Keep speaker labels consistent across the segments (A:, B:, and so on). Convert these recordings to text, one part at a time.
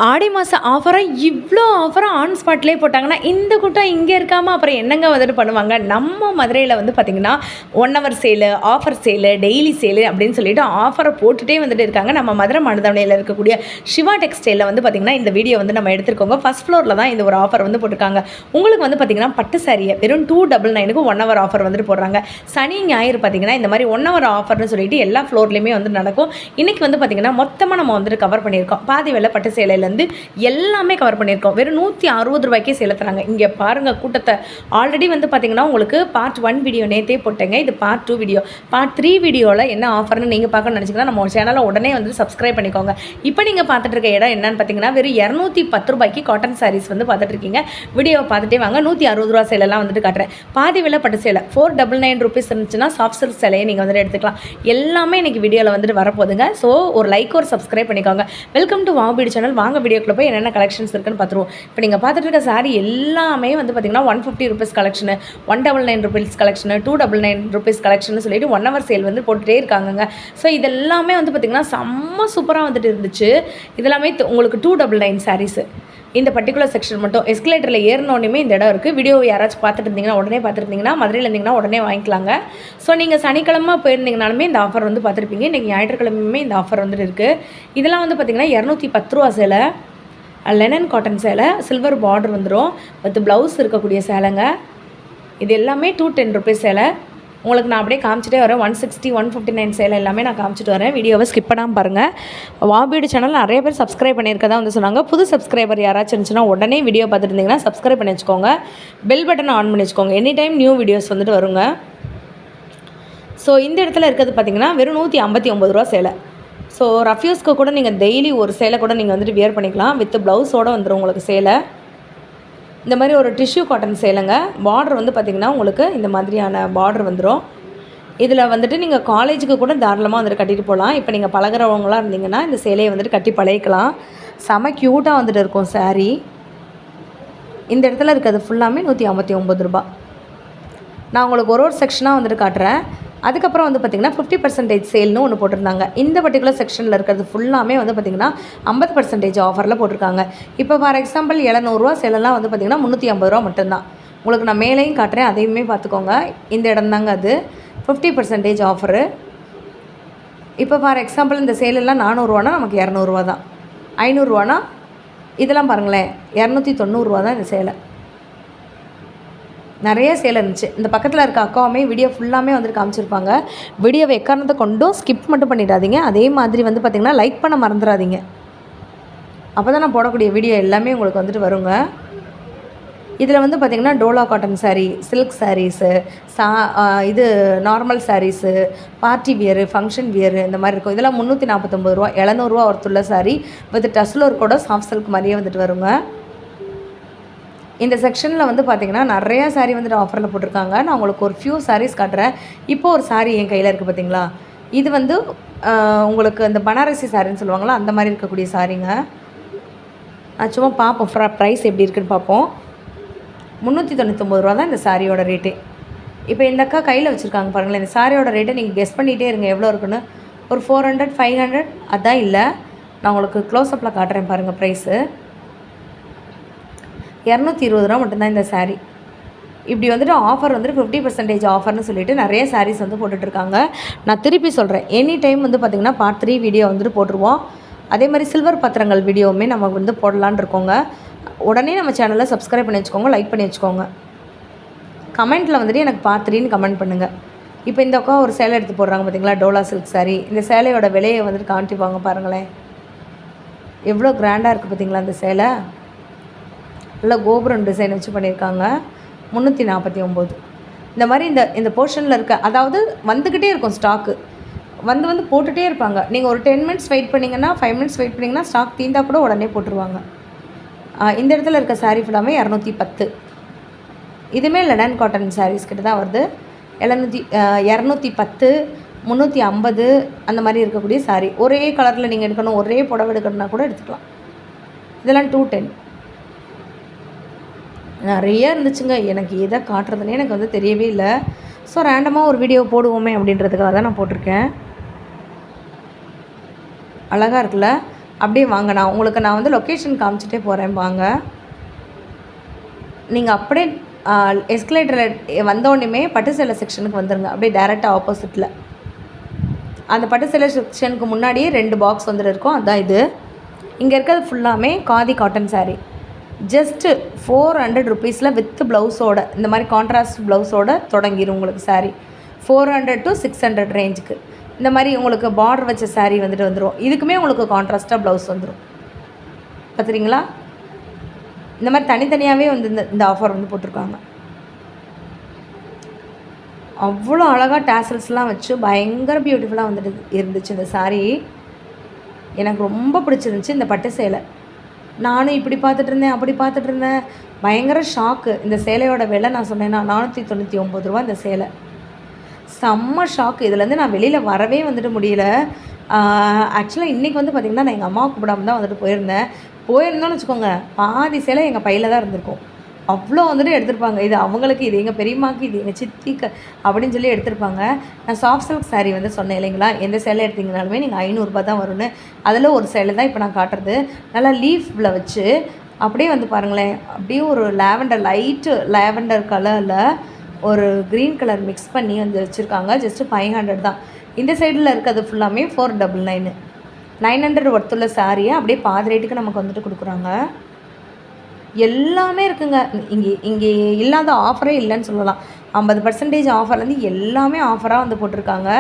A: ஆடி மாத ஆஃபராக இவ்வளோ ஆஃபராக ஆன் ஸ்பாட்லேயே போட்டாங்கன்னா இந்த கூட்டம் இங்கே இருக்காமல் அப்புறம் என்னங்க வந்துட்டு பண்ணுவாங்க. நம்ம மதுரையில் வந்து பார்த்திங்கன்னா 1 ஹவர் சேலு, ஆஃபர் சேலு, டெய்லி சேலு அப்படின்னு சொல்லிட்டு ஆஃபரை போட்டுகிட்டே வந்துட்டு இருக்காங்க. நம்ம மதுரை மனதவணையில் இருக்கக்கூடிய சிவா டெக்ஸ்டைலில் வந்து பார்த்திங்கன்னா இந்த வீடியோ வந்து நம்ம எடுத்துருக்கோங்க. ஃபஸ்ட் ஃப்ளோரில் தான் இந்த ஒரு ஆஃபர் வந்து போட்டிருக்காங்க. உங்களுக்கு வந்து பார்த்திங்கன்னா பட்டு சாரியை வெறும் 299க்கு 1 ஹவர் ஆஃபர் வந்துட்டு போடுறாங்க. சனி ஞாயிறு பார்த்திங்கன்னா இந்த மாதிரி 1 ஹவர் ஆஃபர்னு சொல்லிட்டு எல்லா ஃப்ளோர்லேயுமே வந்து நடக்கும். இன்றைக்கி வந்து பார்த்திங்கன்னா மொத்தமாக நம்ம வந்துட்டு கவர் பண்ணியிருக்கோம். பாதி வெள்ளை பட்டு சேலையில் எல்லாமே கவர் பண்ணியிருக்கோம். வெறும் 160 ரூபாய்க்கே சேல தராங்க. இங்கே பாருங்கள் கூட்டத்தை. ஆல்ரெடி வந்து பார்த்தீங்கன்னா உங்களுக்கு பார்ட் 1 வீடியோ நேற்றே போட்டேங்க. இது பார்ட் 2 வீடியோ. பார்ட் 3 வீடியோவில் என்ன ஆஃபர்னு நீங்கள் பார்க்கணும்னு நினச்சிங்கன்னா நம்ம சேனலை உடனே வந்து சப்ஸ்கிரைப் பண்ணிக்கோங்க. இப்போ நீங்கள் பார்த்துட்டு இருக்க இடம் என்னன்னு பார்த்தீங்கன்னா வெறும் 210 ரூபாய்க்கு காட்டன் சாரீஸ் வந்து பார்த்துட்டு இருக்கீங்க. வீடியோவை பார்த்துட்டே வாங்க. 160 ரூபா சேலெல்லாம் வந்துட்டு காட்டுறேன். பாதி விலை பட்டு சேலை 499 ரூபீஸ் இருந்துச்சுன்னா சாஃப்ட் சில்க் சேலையை நீங்கள் வந்துட்டு எடுத்துக்கலாம். எல்லாமே இன்றைக்கி வீடியோவில் வந்துட்டு வரப்போகுதுங்க. ஸோ ஒரு லைக் ஒரு சப்ஸ்கிரைப் பண்ணிக்கோங்க. வெல்கம் டு வாபிடி சேனல். வாங்க வீடியோக்குள்ள போய் என்னென்ன கலெக்ஷன்ஸ் இருக்குன்னு பார்த்துருவோம். இப்போ நீங்கள் பார்த்துட்டு இருக்க சாரி எல்லாமே வந்து பார்த்திங்கன்னா 150 rupees collection, 199 rupees collection, 299 rupees collection சொல்லிட்டு 1 ஹவர் சேல் வந்து போட்டுகிட்டே இருக்காங்க. ஸோ இதெல்லாமே வந்து பார்த்திங்கன்னா செம்ம சூப்பராக வந்துட்டு இருந்துச்சு. இதெல்லாமே உங்களுக்கு 299 சாரீஸு. இந்த பர்டிகுலர் செக்ஷன் மட்டும் எஸ்கலேட்டரில் ஏறினோடனே இந்த இடம் இருக்குது. வீடியோ யாராச்சும் பார்த்துட்டு இருந்தீங்கன்னா உடனே பார்த்துருந்தீங்கன்னா மதுரையில் இருந்தீங்கன்னா உடனே வாங்கிக்கலாங்க. ஸோ நீங்கள் சனிக்கிழமை போயிருந்தீங்கனாலுமே இந்த ஆஃபர் வந்து பார்த்துருப்பீங்க. இன்றைக்கி ஞாயிற்றுக்கிழமையுமே இந்த ஆஃபர் வந்துட்டு இருக்குது. இதெல்லாம் வந்து பார்த்திங்கன்னா 210 ரூபா சேலை, லெனன் காட்டன் சேலை, சில்வர் பார்டர் வந்துடும் வித் ப்ளவுஸ் இருக்கக்கூடிய சேலைங்க. இது எல்லாமே 210 ரூபீஸ் சேலை. உங்களுக்கு நான் அப்படியே காமிச்சிட்டே வரேன். 160, 159 சேலை எல்லாமே நான் காமிச்சிட்டு வரேன். வீடியோவை ஸ்கிப் பண்ணாமல் பாருங்கள். வாபிடி சேனல் நிறைய பேர் சப்ஸ்கிரைப் பண்ணியிருக்கதா வந்து சொன்னாங்க. புது சப்ஸ்கிரைபர் யாராச்சும் இருந்துச்சுன்னா உடனே வீடியோ பார்த்துட்டு இருந்தீங்கன்னா சப்ஸ்கிரைப் பண்ணி வச்சுக்கோங்க. பெல் பட்டனை ஆன் பண்ணி வச்சுக்கோங்க. எனி டைம் நியூ வீடியோஸ் வந்துட்டு வருங்க. ஸோ இந்த இடத்துல இருக்கிறது பார்த்திங்கன்னா வெறும் 159 ரூபா சேலை. ஸோ ரஃப்யூஸ்க்கு கூட நீங்கள் டெய்லி ஒரு சேலை கூட நீங்கள் வந்துட்டு வியர் பண்ணிக்கலாம். வித் ப்ளவுஸோடு வந்துடும் உங்களுக்கு சேலை. இந்த மாதிரி ஒரு டிஷ்யூ காட்டன் சேலைங்க. பார்டர் வந்து பார்த்திங்கன்னா உங்களுக்கு இந்த மாதிரியான பார்டர் வந்துடும். இதில் வந்துட்டு நீங்கள் காலேஜுக்கு கூட தாராளமாக வந்துட்டு கட்டிட்டு போகலாம். இப்போ நீங்கள் பழகிறவங்களாம் இருந்தீங்கன்னா இந்த சேலையை வந்துட்டு கட்டி பழகிக்கலாம். செம க்யூட்டாக வந்துட்டு இருக்கும் சாரீ. இந்த இடத்துல இருக்கிறது ஃபுல்லாமே 159 ரூபா. நான் உங்களுக்கு ஒரு செக்ஷனாக வந்துட்டு காட்டுறேன். அதுக்கப்புறம் வந்து பார்த்திங்கன்னா 50% சேல்னு ஒன்று போட்டிருந்தாங்க. இந்த பர்டிகுலர் செக்ஷனில் இருக்கிறது ஃபுல்லாமே வந்து பார்த்திங்கன்னா 50% ஆஃபரில் போட்டிருக்காங்க. இப்போ ஃபார் எக்ஸாம்பிள் 700 ரூபா சேலெல்லாம் வந்து பார்த்திங்கன்னா 350 ரூபா மட்டும்தான். உங்களுக்கு நான் மேலேயும் காட்டுறேன், அதையுமே பார்த்துக்கோங்க. இந்த இடம் தாங்க அது 50% ஆஃபரு. இப்போ ஃபார் எக்ஸாம்பிள் இந்த சேலெல்லாம் 400 ரூபானா நமக்கு 200 ரூபா தான். 500 ரூபானா இதெல்லாம் பாருங்களேன் 290 ரூபா தான் இந்த சேலை. நிறைய சேலை இருந்துச்சு. இந்த பக்கத்தில் இருக்க அக்காவுமே வீடியோ ஃபுல்லாமே வந்துட்டு காமிச்சிருப்பாங்க. வீடியோவை எக்காரணத்தை கொண்டும் ஸ்கிப் மட்டும் பண்ணிடாதீங்க. அதே மாதிரி வந்து பார்த்திங்கன்னா லைக் பண்ண மறந்துடாதீங்க. அப்போ தான் நான் போடக்கூடிய வீடியோ எல்லாமே உங்களுக்கு வந்துட்டு வருங்க. இதில் வந்து பார்த்திங்கன்னா டோலா காட்டன் சாரீ, சில்க் சாரீஸு, இது normal saris, party wear, function wear இந்த மாதிரி இருக்கும். இதெல்லாம் 349 ரூபா. 700 ரூபா ஒருத்துள்ள சாரீ வித் டஸ்லோர் கூட சாஃப்ட் சில்க் மாதிரியே வந்துட்டு வருங்க. இந்த செக்ஷனில் வந்து பார்த்திங்கன்னா நிறையா சாரீ வந்துட்டு ஆஃபரில் போட்டிருக்காங்க. நான் உங்களுக்கு ஒரு ஃபியூ சாரீஸ் காட்டுறேன். இப்போது ஒரு சாரீ என் கையில் இருக்குது பார்த்திங்களா. இது வந்து உங்களுக்கு இந்த பனாரசி சாரின்னு சொல்லுவாங்களா அந்த மாதிரி இருக்கக்கூடிய சாரீங்க. நான் சும்மா பார்ப்போம் ப்ரைஸ் எப்படி இருக்குதுன்னு பார்ப்போம். 399 ரூபா தான் இந்த சாரியோட ரேட்டே. இப்போ இந்த அக்கா கையில் வச்சுருக்காங்க பாருங்களேன். இந்த சாரியோட ரேட்டை நீங்கள் கெஸ் பண்ணிகிட்டே இருங்க எவ்வளோ இருக்குன்னு. ஒரு 400, 500 அதான் இல்லை. நான் உங்களுக்கு க்ளோஸ்அப்பில் காட்டுறேன் பாருங்கள் ப்ரைஸு. 220 ரூபா மட்டும்தான் இந்த சாரீ. இப்படி வந்துட்டு ஆஃபர் வந்துட்டு 50% ஆஃபர்னு சொல்லிட்டு நிறைய சாரீஸ் வந்து போட்டுட்ருக்காங்க. நான் திருப்பி சொல்கிறேன், எனி டைம் வந்து பார்த்திங்கன்னா பார்ட் 3 வீடியோ வந்துட்டு போட்டுருவோம். அதே மாதிரி சில்வர் பத்திரங்கள் வீடியோவுமே நம்ம வந்து போடலான்னு இருக்கோங்க. உடனே நம்ம சேனலை சப்ஸ்கிரைப் பண்ணி வச்சுக்கோங்க, லைக் பண்ணி வச்சுக்கோங்க. கமெண்ட்டில் வந்துட்டு எனக்கு பார்ட் 3ன்னு கமெண்ட் பண்ணுங்கள். இப்போ இந்த அக்கா ஒரு சேலை எடுத்து போடுறாங்க பார்த்திங்களா, டோலா சில்க் சாரீ. இந்த சேலையோட விலையை வந்துட்டு காட்டிப்பாங்க பாருங்களேன். எவ்வளோ கிராண்டாக இருக்குது பார்த்திங்களா இந்த சேலை. நல்லா கோபுரம் டிசைன் வச்சு பண்ணியிருக்காங்க. 349. இந்த மாதிரி இந்த போர்ஷனில் இருக்க அதாவது வந்துக்கிட்டே இருக்கும் ஸ்டாக்கு. வந்து போட்டுகிட்டே இருப்பாங்க. நீங்கள் ஒரு 10 மினிட்ஸ் வெயிட் பண்ணிங்கன்னா 5 மினிட்ஸ் வெயிட் பண்ணிங்கன்னா ஸ்டாக் தீந்தா கூட உடனே போட்டுருவாங்க. இந்த இடத்துல இருக்க சாரீ ஃபுல்லாமே 210. இதுவுமே லெனன் காட்டன் சாரீஸ் கிட்ட தான் வருது. 210, 350 அந்த மாதிரி இருக்கக்கூடிய சாரீ. ஒரே கலரில் நீங்கள் எடுக்கணும், ஒரே புடவை எடுக்கணுன்னா கூட எடுத்துக்கலாம். இதெல்லாம் 210. நிறைய இருந்துச்சுங்க. எனக்கு எதை காட்டுறதுனே எனக்கு வந்து தெரியவே இல்லை. ஸோ ரேண்டமாக ஒரு வீடியோ போடுவோமே அப்படின்றதுக்காக தான் நான் போட்டிருக்கேன். அழகாக இருக்குல்ல. அப்படியே வாங்க, நான் வந்து லொக்கேஷன் காமிச்சிட்டே போகிறேன் வாங்க. நீங்கள் அப்படியே எஸ்கலேட்டரில் வந்தோடனே பட்டு சேலை செக்ஷனுக்கு வந்துடுங்க. அப்படியே டேரெக்டாக ஆப்போசிட்டில் அந்த பட்டு சேலை செக்ஷனுக்கு முன்னாடியே 2 பாக்ஸ் வந்துட்டு இருக்கும். அதுதான் இது. இங்கே இருக்கிறது ஃபுல்லாமே காதி காட்டன் சாரீ. ஜஸ்ட்டு 400 ருபீஸில் வித் ப்ளவுஸோட, இந்த மாதிரி கான்ட்ராஸ்ட் ப்ளவுஸோட தொடங்கிடும் உங்களுக்கு சாரீ. 400 to 600 ரேஞ்சுக்கு இந்த மாதிரி உங்களுக்கு பார்டர் வச்ச சாரீ வந்துட்டு வந்துடும். இதுக்குமே உங்களுக்கு கான்ட்ராஸ்ட்டாக ப்ளவுஸ் வந்துடும். பார்த்துறீங்களா? இந்த மாதிரி தனித்தனியாகவே வந்து இந்த ஆஃபர் வந்து போட்டிருக்காங்க. அவ்வளோ அழகாக டேசல்ஸ்லாம் வச்சு பயங்கர பியூட்டிஃபுல்லாக வந்துட்டு இருந்துச்சு இந்த சாரீ. எனக்கு ரொம்ப பிடிச்சிருந்துச்சி இந்த பட்டு சேலை. நானும் இப்படி பார்த்துட்டு இருந்தேன், அப்படி பார்த்துட்டு இருந்தேன். பயங்கர ஷாக்கு. இந்த சேலையோட விலை நான் சொன்னேன்னா 499 ரூபா இந்த சேலை. செம்ம ஷாக்கு. இதுலேருந்து நான் வெளியில் வரவே வந்துட்டு முடியல. ஆக்சுவலாக இன்றைக்கி வந்து பார்த்திங்கன்னா நான் எங்கள் அம்மாவை கூப்பிடாம தான் வந்துட்டு போயிருந்தோன்னு வச்சுக்கோங்க, பாதி சேலை எங்கள் பையில் தான் இருந்திருக்கும். அவ்வளோ வந்துட்டு எடுத்திருப்பாங்க. இது அவங்களுக்கு, இது எங்கள் பெரியம்மாக்கு, இது எங்கள் சித்திக்கு அப்படின்னு சொல்லி எடுத்திருப்பாங்க. நான் சாஃப்ட் சில்க் சாரீ வந்து சொன்னேன் இல்லைங்களா, எந்த சேலை எடுத்திங்கனாலுமே நீங்கள் 500 ரூபா தான் வரும்னு. அதில் ஒரு சேலை தான் இப்போ நான் காட்டுறது. நல்லா லீஃபில் வச்சு அப்படியே வந்து பாருங்களேன், அப்படியே ஒரு லைட்டு லேவெண்டர் கலரில் ஒரு க்ரீன் கலர் மிக்ஸ் பண்ணி வந்து வச்சுருக்காங்க. ஜஸ்ட்டு 500 தான். இந்த சைடில் இருக்கிறது ஃபுல்லாமே 499. 900 ஒர்த்துள்ள சாரியை அப்படியே பாதி ரேட்டுக்கு நமக்கு வந்துட்டு கொடுக்குறாங்க. எல்லாமே இருக்குங்க. இங்கே இல்லாத ஆஃபரே இல்லைன்னு சொல்லலாம். 50% ஆஃபர்லேருந்து எல்லாமே ஆஃபராக வந்து போட்டிருக்காங்க.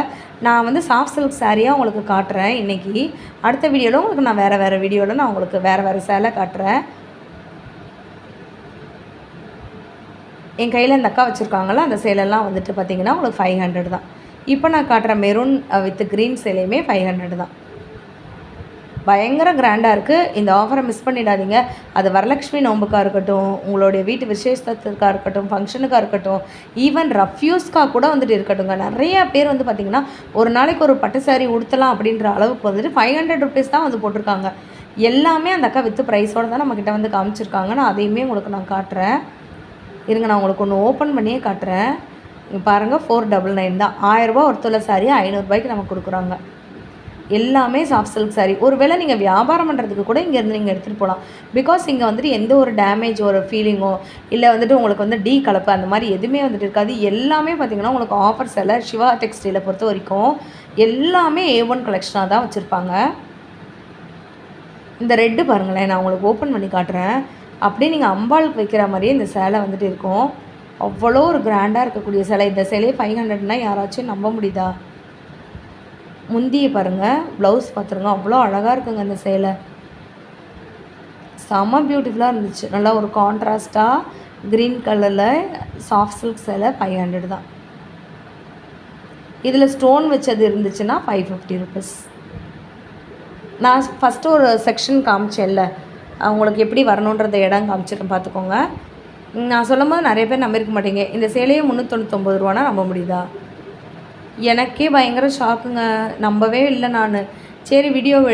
A: நான் வந்து சாஃப்ட் சில்க் சாரியாக உங்களுக்கு காட்டுறேன் இன்றைக்கி. அடுத்த வீடியோவில் உங்களுக்கு நான் வேறு வீடியோவில் நான் உங்களுக்கு வேறு சேலை காட்டுறேன். என் கையில் இந்த அக்கா வச்சுருக்காங்களா, அந்த சேலைலாம் வந்துட்டு பார்த்திங்கன்னா உங்களுக்கு 500 தான். இப்போ நான் காட்டுற மெரூன் வித் க்ரீன் சேலையுமே 500 தான். பயங்கர கிராண்டாக இருக்குது. இந்த ஆஃபரை மிஸ் பண்ணிடாதீங்க. அது வரலட்சுமி நோம்புக்காக இருக்கட்டும், உங்களுடைய வீட்டு விசேஷத்துக்காக இருக்கட்டும், ஃபங்க்ஷனுக்காக இருக்கட்டும், ஈவன் ரஃப்யூஸ்க்காக கூட வந்துட்டு இருக்கட்டுங்க. நிறையா பேர் வந்து பார்த்திங்கன்னா ஒரு நாளைக்கு ஒரு பட்டு சாரீ உடுத்தலாம் அப்படின்ற அளவுக்கு வந்துட்டு 500 ருபீஸ் தான் வந்து போட்டிருக்காங்க. எல்லாமே அந்த அக்கா வித்து ப்ரைஸோடு தான் நம்மக்கிட்ட வந்து காமிச்சிருக்காங்க. நான் அதையுமே உங்களுக்கு நான் காட்டுறேன். இருங்க, நான் உங்களுக்கு ஒன்று ஓப்பன் பண்ணியே காட்டுறேன். இங்கே பாருங்கள், 499 தான். 1000 ரூபா ஒருத்தொள்ள சாரீ 500 ரூபாய்க்கு நமக்கு கொடுக்குறாங்க. எல்லாமே சாஃப்ட் சில்க் சாரீ. ஒரு வேளை நீங்கள் வியாபாரம் பண்ணுறதுக்கு கூட இங்கேருந்து நீங்கள் எடுத்துகிட்டு போகலாம். பிகாஸ் இங்கே வந்துட்டு எந்த ஒரு டேமேஜ் ஒரு ஃபீலிங்கோ இல்லை வந்துட்டு உங்களுக்கு வந்து டீ கலப்பு அந்த மாதிரி எதுவுமே வந்துட்டு இருக்காது. எல்லாமே பார்த்திங்கன்னா உங்களுக்கு ஆஃபர் சேலை. சிவா டெக்ஸ்டைலை பொறுத்த வரைக்கும் எல்லாமே A1 கலெக்ஷனாக தான் வச்சுருப்பாங்க. இந்த ரெட்டு பாருங்களேன், நான் உங்களுக்கு ஓப்பன் பண்ணி காட்டுறேன். அப்படியே நீங்கள் அம்பாளுக்கு வைக்கிற மாதிரியே இந்த சேலை வந்துட்டு இருக்கும். அவ்வளோ ஒரு கிராண்டாக இருக்கக்கூடிய சேலை. இந்த சேலையே 500னால் யாராச்சும் நம்ப முடியுதா? முந்தியை பாருங்கள், ப்ளவுஸ் பார்த்துருங்க, அவ்வளோ அழகாக இருக்குங்க இந்த சேலை. செம்ம பியூட்டிஃபுல்லாக இருந்துச்சு. நல்லா ஒரு கான்ட்ராஸ்ட்டாக க்ரீன் கலரில் சாஃப்ட் சில்க் சேலை 500 தான். இதில் ஸ்டோன் வச்சது இருந்துச்சுன்னா 550 ருபீஸ். நான் ஃபஸ்ட்டு ஒரு செக்ஷன் காமிச்சேன்ல, அவங்களுக்கு எப்படி வரணுன்றத இடம் காமிச்சிருக்கேன் பார்த்துக்கோங்க. நான் சொல்லும் போது நிறைய பேர் நம்பியிருக்க மாட்டீங்க. இந்த சேலையே 399 ரூபானா நம்ப முடியுதா? எனக்கே பயங்கர ஷாக்குங்க. நம்பவே இல்லை நான். சரி வீடியோவை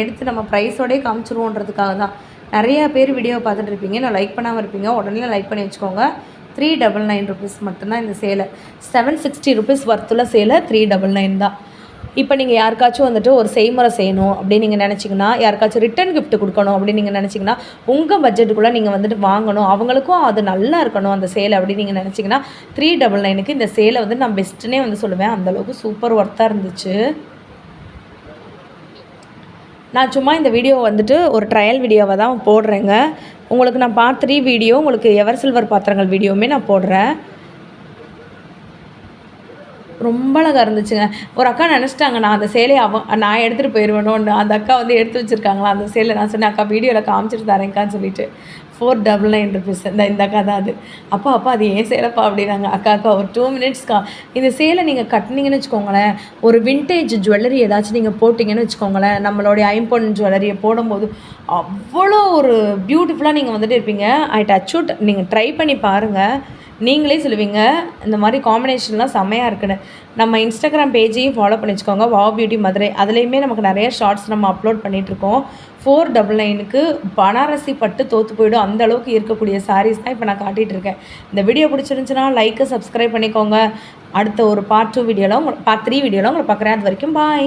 A: எடுத்து நம்ம ப்ரைஸோடே காமிச்சிருவோன்றதுக்காக தான். நிறையா பேர் வீடியோவை பார்த்துட்டு இருப்பீங்க, நான் லைக் பண்ணாமல் இருப்பீங்க. உடனே லைக் பண்ணி வச்சுக்கோங்க. 399 ருபீஸ் மட்டும்தான் இந்த சேலை. 760 ருபீஸ் வர்த்துள்ள சேலை 399 தான். இப்போ நீங்கள் யாருக்காச்சும் வந்துட்டு ஒரு செய்முறை செய்யணும் அப்படின்னு நீங்கள் நினச்சிங்கன்னா, யாருக்காச்சும் ரிட்டன் கிஃப்ட் கொடுக்கணும் அப்படின்னு நீங்கள் நினச்சிங்கன்னா, உங்கள் பட்ஜெட்டுக்குள்ளே நீங்கள் வந்துட்டு வாங்கணும், அவங்களுக்கும் அது நல்லா இருக்கணும் அந்த சேலை அப்படின்னு நீங்கள் நினச்சிங்கன்னா 399க்கு இந்த சேலை வந்து நான் பெஸ்ட்டுன்னே வந்து சொல்லுவேன். அந்தளவுக்கு சூப்பர் ஒர்த்தாக இருந்துச்சு. நான் சும்மா இந்த வீடியோ வந்துட்டு ஒரு ட்ரையல் வீடியோவை தான் போடுறேங்க. உங்களுக்கு நான் பார்ட் 3 வீடியோ, உங்களுக்கு எவர் சில்வர் பாத்திரங்கள் வீடியோவுமே நான் போடுறேன். ரொம்ப அழகாக இருந்துச்சுங்க. ஒரு அக்கா நினச்சிட்டாங்க நான் அந்த சேலையை நான் எடுத்துகிட்டு போயிடுவேணும்னு. அந்த அக்கா வந்து எடுத்து வச்சுருக்காங்களா அந்த சேலை. நான் சொன்னேன், அக்கா வீடியோவில் காமிச்சிட்டு தரேங்க்கான்னு சொல்லிட்டு 499 ருபீஸ். இந்த அக்கா தான் அது. அப்பா அது ஏன் சேலைப்பா அப்படின்னாங்க. அக்கா ஒரு 2 மினிட்ஸ்க்கா. இந்த சேலை நீங்கள் கட்டினீங்கன்னு வச்சுக்கோங்களேன், ஒரு வின்டேஜ் ஜுவல்லரி ஏதாச்சும் நீங்கள் போட்டிங்கன்னு வச்சுக்கோங்களேன், நம்மளுடைய ஐம்பொன் ஜுவல்லரியை போடும்போது அவ்வளோ ஒரு பியூட்டிஃபுல்லாக நீங்கள் வந்துட்டு இருப்பீங்க. I touch out. நீங்கள் ட்ரை பண்ணி பாருங்கள், நீங்களே சொல்லுவீங்க இந்த மாதிரி காம்பினேஷன்லாம் செம்மையாக இருக்குன்னு. நம்ம இன்ஸ்டாகிராம் பேஜையும் ஃபாலோ பண்ணி வச்சுக்கோங்க, வாவ் பியூட்டி மதுரை. அதுலேயுமே நமக்கு நிறைய ஷார்ட்ஸ் நம்ம அப்லோட் பண்ணிகிட்ருக்கோம். 499க்கு பனாரசி பட்டு தோற்று போயிடும் அந்த அளவுக்கு இருக்கக்கூடிய சாரீஸ் தான் இப்போ நான் காட்டிகிட்ருக்கேன். இந்த வீடியோ பிடிச்சிருந்துச்சுன்னா லைக்கு சப்ஸ்கிரைப் பண்ணிக்கோங்க. அடுத்த ஒரு பார்ட் 2 வீடியோவில் பார்ட் 3 வீடியோவில் உங்களை பார்க்குறேன். அது வரைக்கும் பாய்.